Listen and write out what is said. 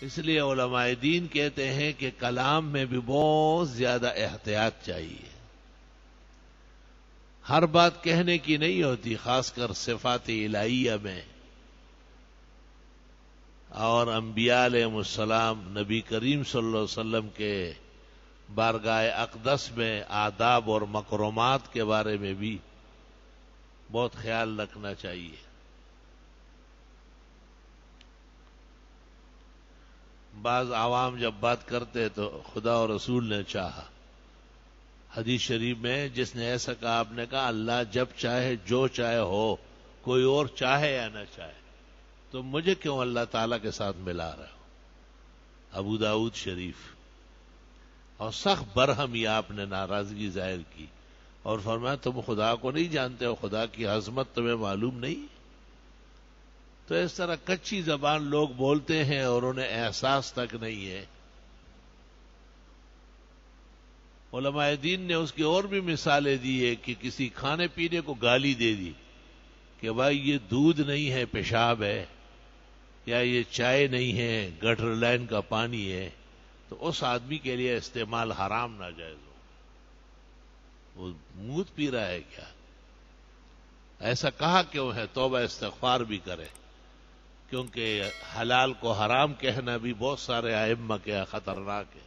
اس لیے علماء دین کہتے ہیں کہ کلام میں بھی بہت زیادہ احتیاط چاہیے. ہر بات کہنے کی نہیں ہوتی، خاص کر صفات الہیہ میں. اور انبیاء علیہ السلام نبی کریم صلی اللہ علیہ وسلم کے بارگاہ اقدس میں آداب اور مکرمات کے بارے میں بھی بہت خیال رکھنا چاہیے. بعض عوام جب بات کرتے تو خدا اور رسول نے چاہا. حدیث شریف میں جس نے ایسا کہا، آپ نے کہا اللہ جب چاہے جو چاہے ہو، کوئی اور چاہے یا نہ چاہے، تو مجھے کیوں اللہ تعالیٰ کے ساتھ ملا رہے ہو؟ ابو داؤد شریف. اور سخت برہمی آپ نے ناراضگی ظاہر کی اور فرمایا تم خدا کو نہیں جانتے ہو، خدا کی عظمت تمہیں معلوم نہیں؟ تو اس طرح کچی زبان لوگ بولتے ہیں اور انہیں احساس تک نہیں ہے. علماء دین نے اس کی اور بھی مثالیں دی ہے کہ کسی کھانے پینے کو گالی دے دی کہ بھائی یہ دودھ نہیں ہے پیشاب ہے، یا یہ چائے نہیں ہے گٹر لائن کا پانی ہے، تو اس آدمی کے لیے استعمال حرام ناجائز ہو. وہ مود پی رہا ہے کیا؟ ایسا کہا کیوں ہے؟ توبہ استغفار بھی کرے، کیونکہ حلال کو حرام کہنا بھی بہت سارے ائمہ کے خطرناک ہے.